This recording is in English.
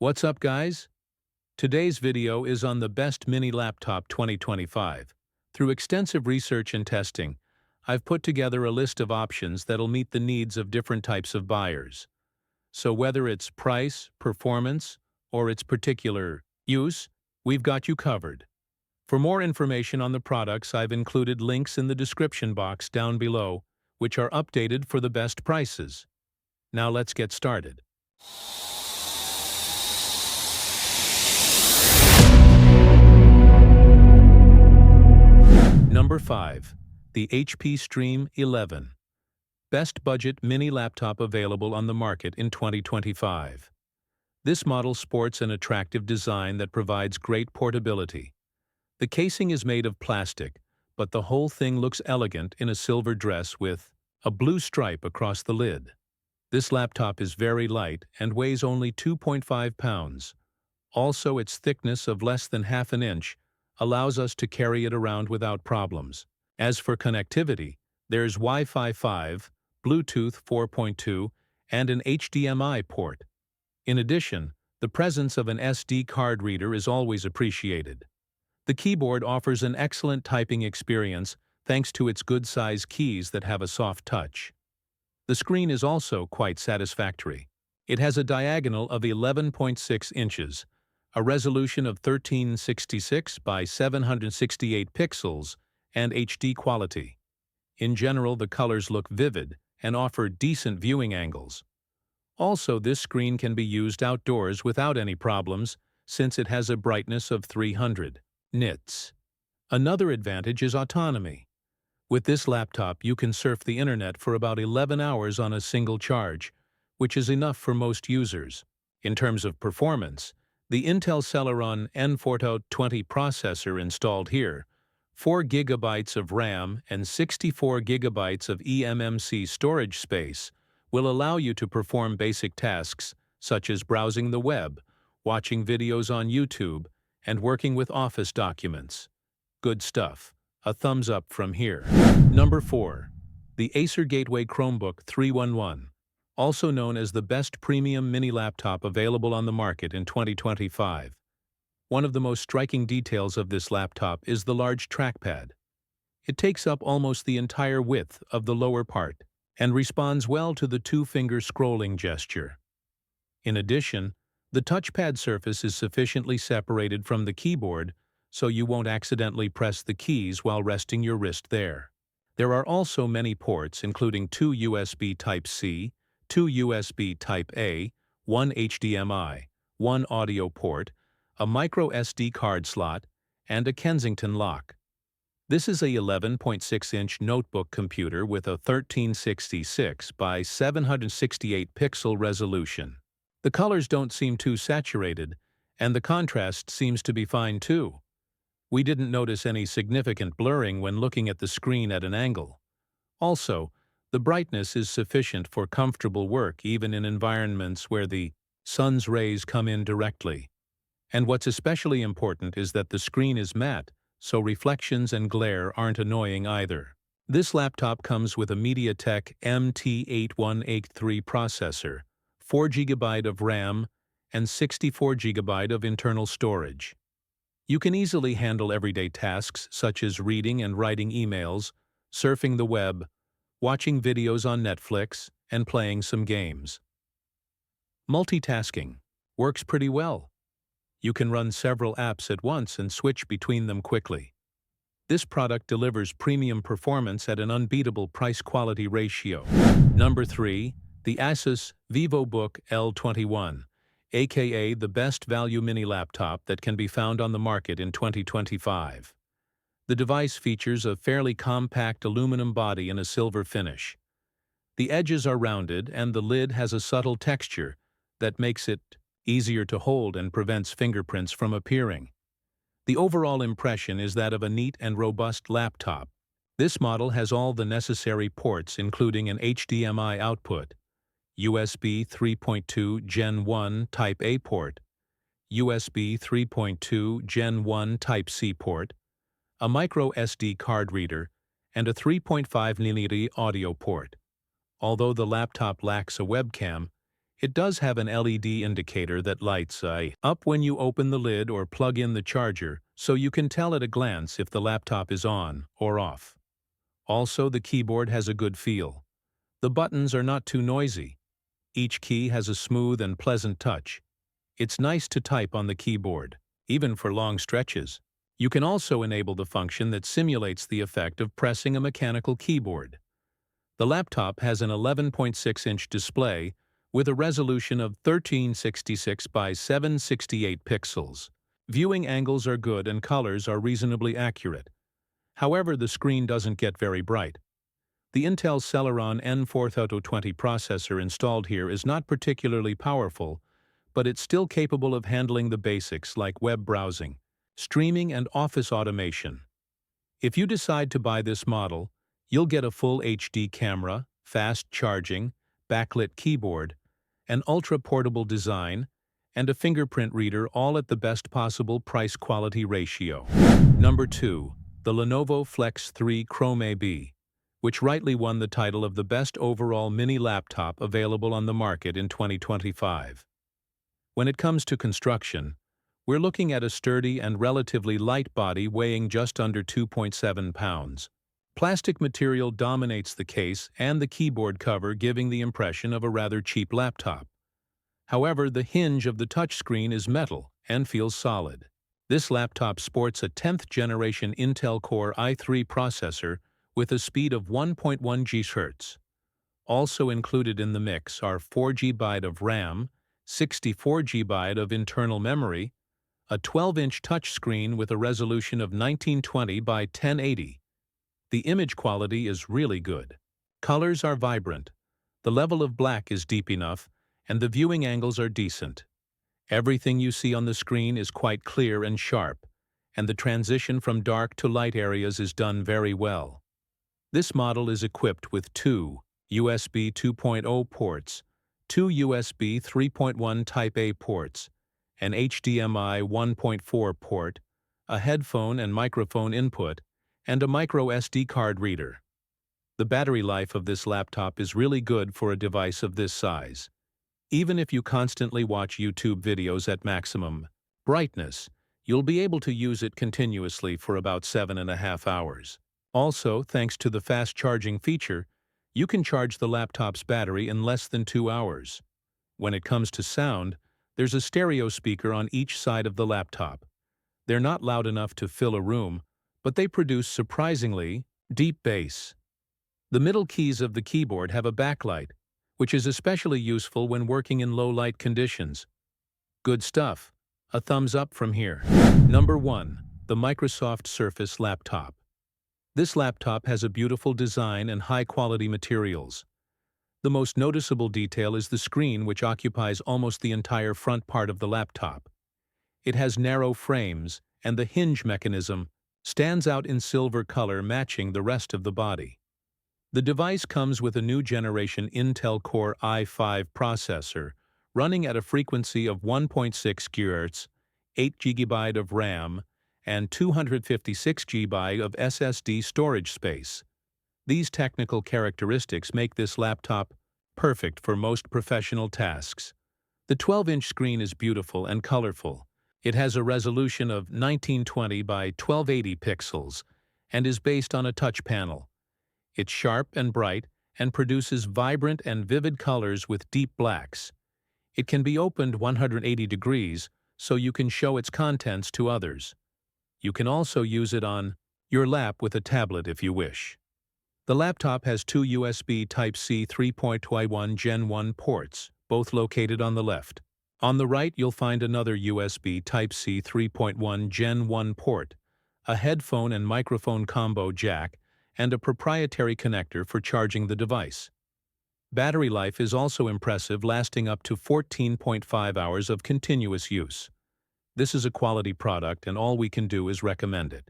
What's up, guys? Today's video is on the best mini laptop 2025. Through extensive research and testing, I've put together a list of options that'll meet the needs of different types of buyers. So whether it's price, performance, or its particular use, we've got you covered. For more information on the products, I've included links in the description box down below, which are updated for the best prices. Now let's get started. Number 5. The HP Stream 11. Best budget mini laptop available on the market in 2025. This model sports an attractive design that provides great portability. The casing is made of plastic, but the whole thing looks elegant in a silver dress with a blue stripe across the lid. This laptop is very light and weighs only 2.5 pounds. Also, its thickness of less than half an inch allows us to carry it around without problems. As for connectivity, there's Wi-Fi 5, Bluetooth 4.2, and an HDMI port. In addition, the presence of an SD card reader is always appreciated. The keyboard offers an excellent typing experience thanks to its good-size keys that have a soft touch. The screen is also quite satisfactory. It has a diagonal of 11.6 inches, a resolution of 1366 by 768 pixels, and HD quality. In general, the colors look vivid and offer decent viewing angles. Also, this screen can be used outdoors without any problems since it has a brightness of 300 nits. Another advantage is autonomy. With this laptop, you can surf the internet for about 11 hours on a single charge, which is enough for most users. In terms of performance, the Intel Celeron N4020 processor installed here, 4 GB of RAM and 64 GB of eMMC storage space will allow you to perform basic tasks such as browsing the web, watching videos on YouTube, and working with Office documents. Good stuff. A thumbs up from here. Number 4. The Acer Gateway Chromebook 311. Also known as the best premium mini laptop available on the market in 2025. One of the most striking details of this laptop is the large trackpad. It takes up almost the entire width of the lower part and responds well to the two-finger scrolling gesture. In addition, the touchpad surface is sufficiently separated from the keyboard so you won't accidentally press the keys while resting your wrist there. There are also many ports, including 2 USB Type-C, 2 USB Type-A, 1 HDMI, 1 audio port, a micro SD card slot, and a Kensington lock. This is a 11.6-inch notebook computer with a 1366 by 768 pixel resolution. The colors don't seem too saturated, and the contrast seems to be fine too. We didn't notice any significant blurring when looking at the screen at an angle. Also, the brightness is sufficient for comfortable work even in environments where the sun's rays come in directly. And what's especially important is that the screen is matte, so reflections and glare aren't annoying either. This laptop comes with a MediaTek MT8183 processor, 4 GB of RAM, and 64 GB of internal storage. You can easily handle everyday tasks such as reading and writing emails, surfing the web, watching videos on Netflix, and playing some games. Multitasking works pretty well. You can run several apps at once and switch between them quickly. This product delivers premium performance at an unbeatable price-quality ratio. Number 3. The Asus Vivobook L210, aka the best value mini laptop that can be found on the market in 2025. The device features a fairly compact aluminum body in a silver finish. The edges are rounded and the lid has a subtle texture that makes it easier to hold and prevents fingerprints from appearing. The overall impression is that of a neat and robust laptop. This model has all the necessary ports including an HDMI output, USB 3.2 Gen 1 Type-A port, USB 3.2 Gen 1 Type-C port, a micro SD card reader, and a 3.5mm audio port. Although the laptop lacks a webcam, It does have an LED indicator that lights up when you open the lid or plug in the charger, so you can tell at a glance if the laptop is on or off. Also, the keyboard has a good feel. The buttons are not too noisy. Each key has a smooth and pleasant touch. It's nice to type on the keyboard, even for long stretches. You can also enable the function that simulates the effect of pressing a mechanical keyboard. The laptop has an 11.6-inch display with a resolution of 1366 by 768 pixels. Viewing angles are good and colors are reasonably accurate. However, the screen doesn't get very bright. The Intel Celeron N4020 processor installed here is not particularly powerful, but it's still capable of handling the basics like web browsing, streaming, and office automation. If you decide to buy this model, you'll get a full HD camera, fast charging, backlit keyboard, an ultra-portable design, and a fingerprint reader, all at the best possible price-quality ratio. Number 2. The Lenovo Flex 3 Chrome B, which rightly won the title of the best overall mini laptop available on the market in 2025. When it comes to construction, we're looking at a sturdy and relatively light body weighing just under 2.7 pounds. Plastic material dominates the case and the keyboard cover, giving the impression of a rather cheap laptop. However, the hinge of the touchscreen is metal and feels solid. This laptop sports a 10th generation Intel Core i3 processor with a speed of 1.1 GHz. Also included in the mix are 4 GB of RAM, 64 GB of internal memory, a 12-inch touchscreen with a resolution of 1920 by 1080. The image quality is really good. Colors are vibrant. The level of black is deep enough, and the viewing angles are decent. Everything you see on the screen is quite clear and sharp, and the transition from dark to light areas is done very well. This model is equipped with 2 USB 2.0 ports, 2 USB 3.1 Type-A ports, an HDMI 1.4 port, a headphone and microphone input, and a micro SD card reader. The battery life of this laptop is really good for a device of this size. Even if you constantly watch YouTube videos at maximum brightness, you'll be able to use it continuously for about 7.5 hours. Also, thanks to the fast charging feature, you can charge the laptop's battery in less than 2 hours. When it comes to sound, there's a stereo speaker on each side of the laptop. They're not loud enough to fill a room, but they produce surprisingly deep bass. The middle keys of the keyboard have a backlight, which is especially useful when working in low-light conditions. Good stuff. A thumbs up from here. Number 1. The Microsoft Surface Laptop. This laptop has a beautiful design and high-quality materials. The most noticeable detail is the screen, which occupies almost the entire front part of the laptop. It has narrow frames, and the hinge mechanism stands out in silver color, matching the rest of the body. The device comes with a new generation Intel Core i5 processor, running at a frequency of 1.6 GHz, 8 GB of RAM, and 256 GB of SSD storage space. These technical characteristics make this laptop perfect for most professional tasks. The 12-inch screen is beautiful and colorful. It has a resolution of 1920 by 1280 pixels and is based on a touch panel. It's sharp and bright and produces vibrant and vivid colors with deep blacks. It can be opened 180 degrees so you can show its contents to others. You can also use it on your lap with a tablet if you wish. The laptop has 2 USB Type-C 3.1 Gen 1 ports, both located on the left. On the right, you'll find another USB Type-C 3.1 Gen 1 port, a headphone and microphone combo jack, and a proprietary connector for charging the device. Battery life is also impressive, lasting up to 14.5 hours of continuous use. This is a quality product, and all we can do is recommend it.